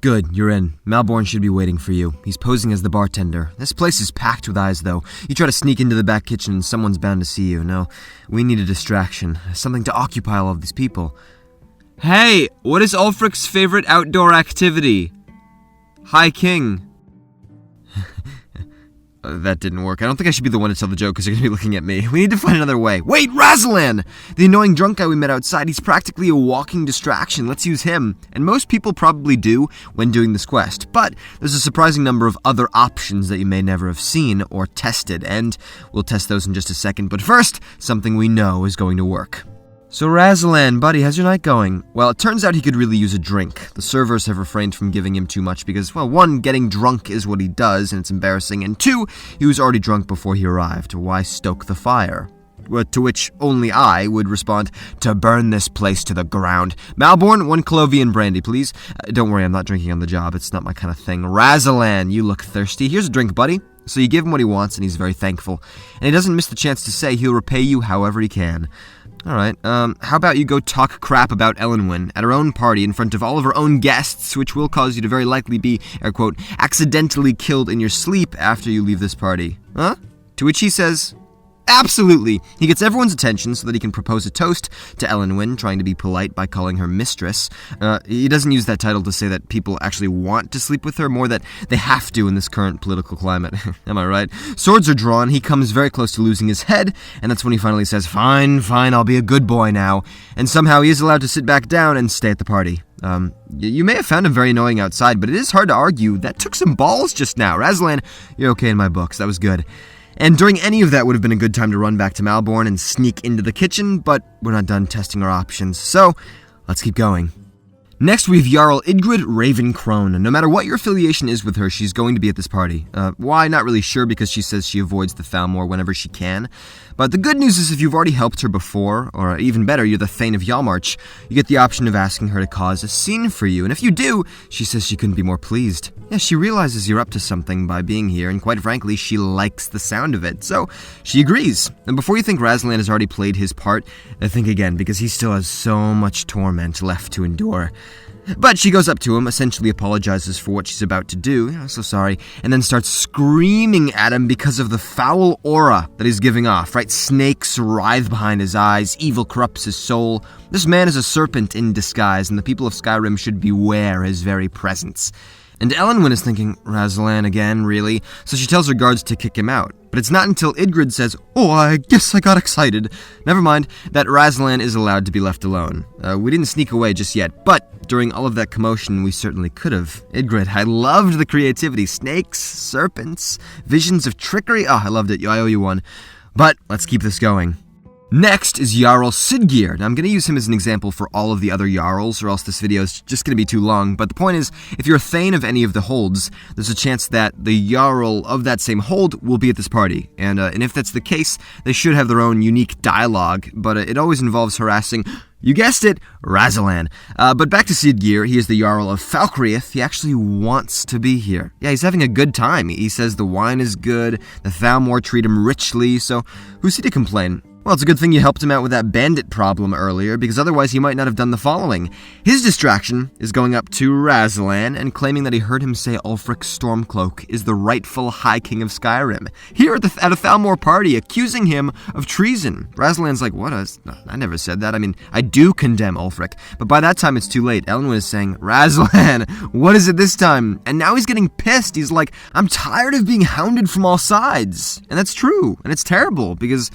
Good, you're in. Malborn should be waiting for you. He's posing as the bartender. This place is packed with eyes, though. You try to sneak into the back kitchen and someone's bound to see you. No, we need a distraction. Something to occupy all of these people. Hey, what is Ulfric's favorite outdoor activity? High King. That didn't work. I don't think I should be the one to tell the joke because you're going to be looking at me. We need to find another way. Wait, Razelan! The annoying drunk guy we met outside, he's practically a walking distraction. Let's use him. And most people probably do when doing this quest. But there's a surprising number of other options that you may never have seen or tested. And we'll test those in just a second. But first, something we know is going to work. So Razelan, buddy, how's your night going? Well, it turns out he could really use a drink. The servers have refrained from giving him too much because, well, one, getting drunk is what he does, and it's embarrassing, and two, he was already drunk before he arrived. Why stoke the fire? To which only I would respond, to burn this place to the ground. Malborn, 1 Clovian brandy, please. Don't worry, I'm not drinking on the job. It's not my kind of thing. Razelan, you look thirsty. Here's a drink, buddy. So you give him what he wants, and he's very thankful. And he doesn't miss the chance to say he'll repay you however he can. Alright, how about you go talk crap about Elenwen at her own party in front of all of her own guests, which will cause you to very likely be, air quote, accidentally killed in your sleep after you leave this party. Huh? To which he says, absolutely. He gets everyone's attention so that he can propose a toast to Elenwen, trying to be polite by calling her mistress. He doesn't use that title to say that people actually want to sleep with her, more that they have to in this current political climate. Am I right? Swords are drawn, he comes very close to losing his head, and that's when he finally says, fine, I'll be a good boy now. And somehow he is allowed to sit back down and stay at the party. You may have found him very annoying outside, but it is hard to argue. That took some balls just now. Razelan, you're okay in my books. That was good. And during any of that would have been a good time to run back to Malborn and sneak into the kitchen, but we're not done testing our options, so let's keep going. Next, we have Jarl Ingrid Ravencrone. No matter what your affiliation is with her, she's going to be at this party. Why? Not really sure, because she says she avoids the Thalmor whenever she can. But the good news is if you've already helped her before, or even better, you're the Thane of Yalmarch, you get the option of asking her to cause a scene for you. And if you do, she says she couldn't be more pleased. Yeah, she realizes you're up to something by being here, and quite frankly, she likes the sound of it. So she agrees. And before you think Razelan has already played his part, think again, because he still has so much torment left to endure. But she goes up to him, essentially apologizes for what she's about to do, so sorry, and then starts screaming at him because of the foul aura that he's giving off, right? Snakes writhe behind his eyes, evil corrupts his soul. This man is a serpent in disguise, and the people of Skyrim should beware his very presence. And Elenwen is thinking, Razelan again, really? So she tells her guards to kick him out. But it's not until Ingrid says, oh, I guess I got excited, never mind, that Razelan is allowed to be left alone. We didn't sneak away just yet, but during all of that commotion, we certainly could have. Ingrid, I loved the creativity. Snakes, serpents, visions of trickery. Oh, I loved it. I owe you one. But let's keep this going. Next is Jarl Siggeir. Now, I'm going to use him as an example for all of the other Jarls, or else this video is just going to be too long. But the point is, if you're a Thane of any of the holds, there's a chance that the Jarl of that same hold will be at this party. And if that's the case, they should have their own unique dialogue, but it always involves harassing, you guessed it, Razelan. But back to Siggeir, he is the Jarl of Falkreath. He actually wants to be here. Yeah, he's having a good time. He says the wine is good, the Thalmor treat him richly, so who's he to complain? Well, it's a good thing you helped him out with that bandit problem earlier, because otherwise he might not have done the following. His distraction is going up to Razelan and claiming that he heard him say Ulfric Stormcloak is the rightful High King of Skyrim. Here at a Thalmor party, accusing him of treason. Razelan's like, what? I never said that. I mean, I do condemn Ulfric. But by that time, it's too late. Elenwen is saying, Razelan, what is it this time? And now he's getting pissed. He's like, I'm tired of being hounded from all sides. And that's true. And it's terrible, because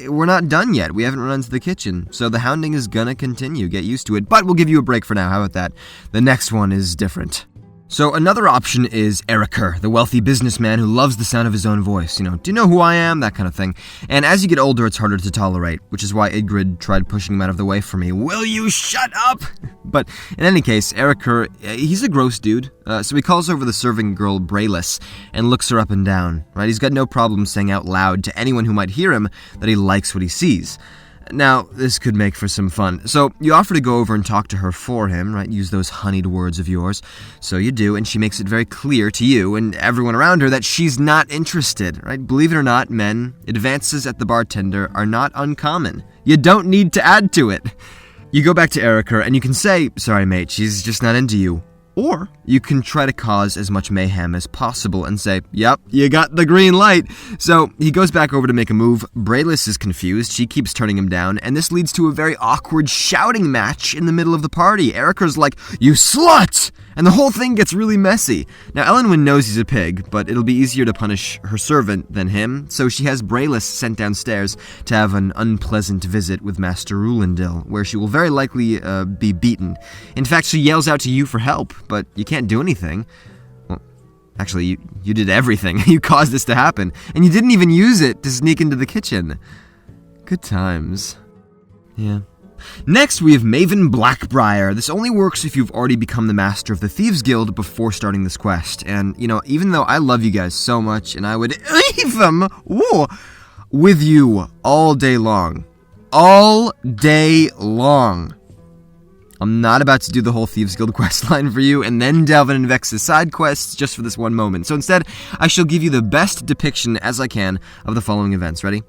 we're not done yet. We haven't run to the kitchen, so the hounding is gonna continue. Get used to it, but we'll give you a break for now. How about that? The next one is different. So another option is Ericur, the wealthy businessman who loves the sound of his own voice. Do you know who I am? That kind of thing. And as you get older, it's harder to tolerate, which is why Ingrid tried pushing him out of the way for me. Will you shut up? But in any case, Ericur, he's a gross dude. So he calls over the serving girl Brayless and looks her up and down, right? He's got no problem saying out loud to anyone who might hear him that he likes what he sees. Now, this could make for some fun. So, you offer to go over and talk to her for him, right? Use those honeyed words of yours. So you do, and she makes it very clear to you and everyone around her that she's not interested, right? Believe it or not, men, advances at the bartender are not uncommon. You don't need to add to it. You go back to Ericur, and you can say, sorry mate, she's just not into you. Or you can try to cause as much mayhem as possible and say, yep, you got the green light. So he goes back over to make a move. Brayless is confused. She keeps turning him down, and this leads to a very awkward shouting match in the middle of the party. Erica's like, you slut! And the whole thing gets really messy. Now, Elenwen knows he's a pig, but it'll be easier to punish her servant than him, so she has Brayless sent downstairs to have an unpleasant visit with Master Rulendil, where she will very likely be beaten. In fact, she yells out to you for help, but you can't do anything. Well, actually, you did everything. You caused this to happen, and you didn't even use it to sneak into the kitchen. Good times. Yeah. Next, we have Maven Blackbriar. This only works if you've already become the master of the Thieves Guild before starting this quest. And, even though I love you guys so much, and I would leave them with you all day long. All day long. I'm not about to do the whole Thieves Guild quest line for you and then delve into Vex's side quests just for this one moment. So instead, I shall give you the best depiction as I can of the following events. Ready?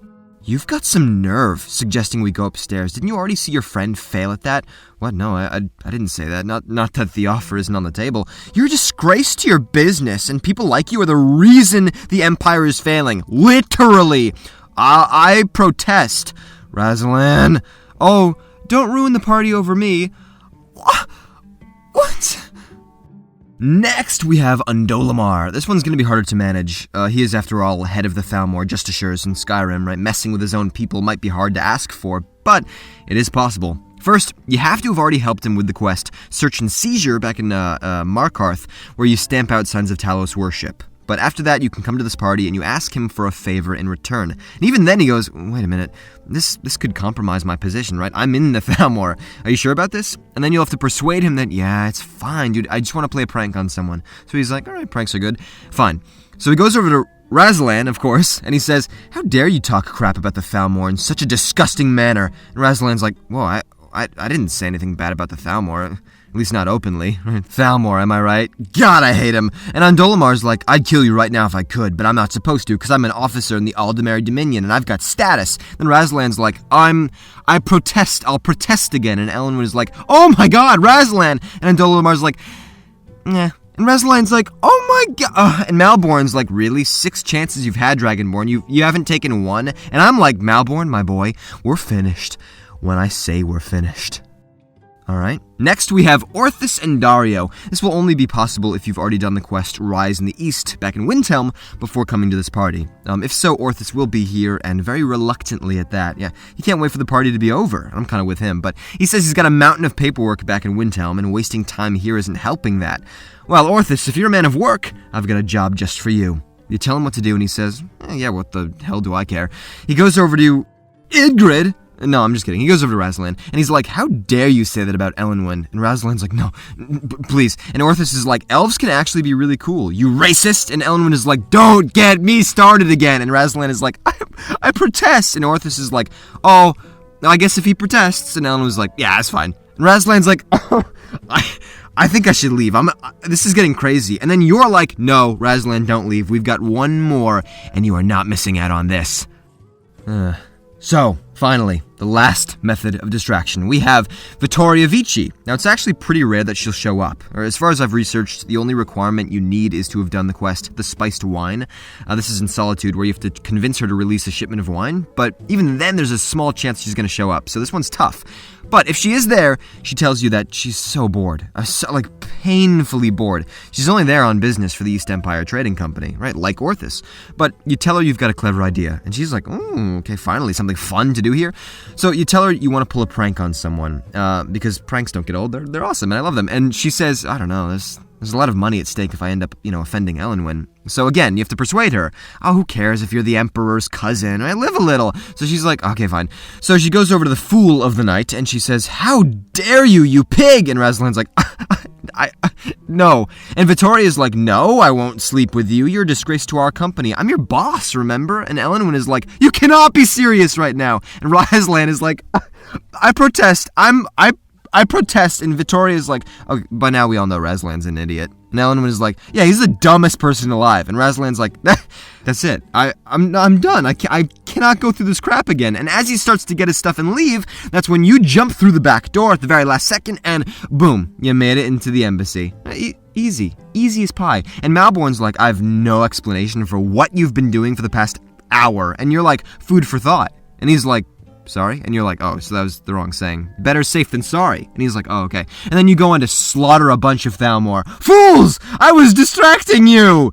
You've got some nerve suggesting we go upstairs. Didn't you already see your friend fail at that? What? No, I didn't say that. Not that the offer isn't on the table. You're a disgrace to your business, and people like you are the reason the Empire is failing. Literally. I protest. Razelan. Oh, don't ruin the party over me. What? Next, we have Ondolemar. This one's going to be harder to manage. He is, after all, head of the Thalmor Justiciars in Skyrim, right? Messing with his own people might be hard to ask for, but it is possible. First, you have to have already helped him with the quest Search and Seizure back in Markarth, where you stamp out signs of Talos worship. But after that, you can come to this party and you ask him for a favor in return. And even then he goes, wait a minute, this could compromise my position, right? I'm in the Thalmor. Are you sure about this? And then you'll have to persuade him that, yeah, it's fine, dude. I just want to play a prank on someone. So he's like, all right, pranks are good. Fine. So he goes over to Razelan, of course, and he says, how dare you talk crap about the Thalmor in such a disgusting manner? And Razelan's like, whoa, I didn't say anything bad about the Thalmor. At least not openly. Thalmor, am I right? God, I hate him. And Ondolemar's like, I'd kill you right now if I could, but I'm not supposed to because I'm an officer in the Aldemari Dominion and I've got status. Then Razelan's like, I protest. I'll protest again. And Elenwen is like, oh my God, Razelan. And Ondolemar's like, yeah. And Razelan's like, oh my God. And Malborn's like, really? 6 chances you've had, Dragonborn. You haven't taken one? And I'm like, Malborn, my boy, we're finished when I say we're finished. Alright. Next we have Orthis and Dario. This will only be possible if you've already done the quest Rise in the East back in Windhelm before coming to this party. If so, Orthis will be here, and very reluctantly at that. Yeah, he can't wait for the party to be over. I'm kind of with him, but he says he's got a mountain of paperwork back in Windhelm, and wasting time here isn't helping that. Well, Orthis, if you're a man of work, I've got a job just for you. You tell him what to do, and he says, yeah, what the hell do I care? He goes over to Ingrid. No, I'm just kidding. He goes over to Razelan, and he's like, how dare you say that about Elenwen? And Razelan's like, no, please. And Orthis is like, elves can actually be really cool. You racist! And Elenwen is like, don't get me started again. And Razelan is like, I protest. And Orthis is like, oh, I guess if he protests. And Elenwen was like, yeah, that's fine. And Razelan's like, oh, I think I should leave. This is getting crazy. And then you're like, no, Razelan, don't leave. We've got one more, and you are not missing out on this. So, finally, the last method of distraction. We have Vittoria Vici. Now, it's actually pretty rare that she'll show up. Or as far as I've researched, the only requirement you need is to have done the quest, The Spiced Wine. This is in Solitude, where you have to convince her to release a shipment of wine. But even then, there's a small chance she's going to show up. So this one's tough. But if she is there, she tells you that she's so bored. Painfully bored. She's only there on business for the East Empire Trading Company, right? Like Orthis. But you tell her you've got a clever idea. And she's like, okay, finally, something fun to do here. So you tell her you want to pull a prank on someone, because pranks don't get old. They're awesome, and I love them. And she says, I don't know, there's a lot of money at stake if I end up, offending Elenwen. So again, you have to persuade her. Oh, who cares if you're the Emperor's cousin? I live a little. So she's like, okay, fine. So she goes over to the Fool of the Night, and she says, how dare you, you pig? And Razelan's like, no. And Vittoria's like, no, I won't sleep with you. You're a disgrace to our company. I'm your boss, remember? And Elenwen is like, you cannot be serious right now. And Razelan is like, I protest. I protest, and Victoria's like, oh, by now we all know Razelan's an idiot. And Ellen was like, yeah, he's the dumbest person alive. And Razelan's like, that's it. I'm done. I cannot go through this crap again. And as he starts to get his stuff and leave, that's when you jump through the back door at the very last second, and boom, you made it into the embassy. Easy as pie. And Malborn's like, I have no explanation for what you've been doing for the past hour. And you're like, food for thought. And he's like, sorry? And you're like, oh, so that was the wrong saying. Better safe than sorry. And he's like, oh, okay. And then you go on to slaughter a bunch of Thalmor. Fools! I was distracting you!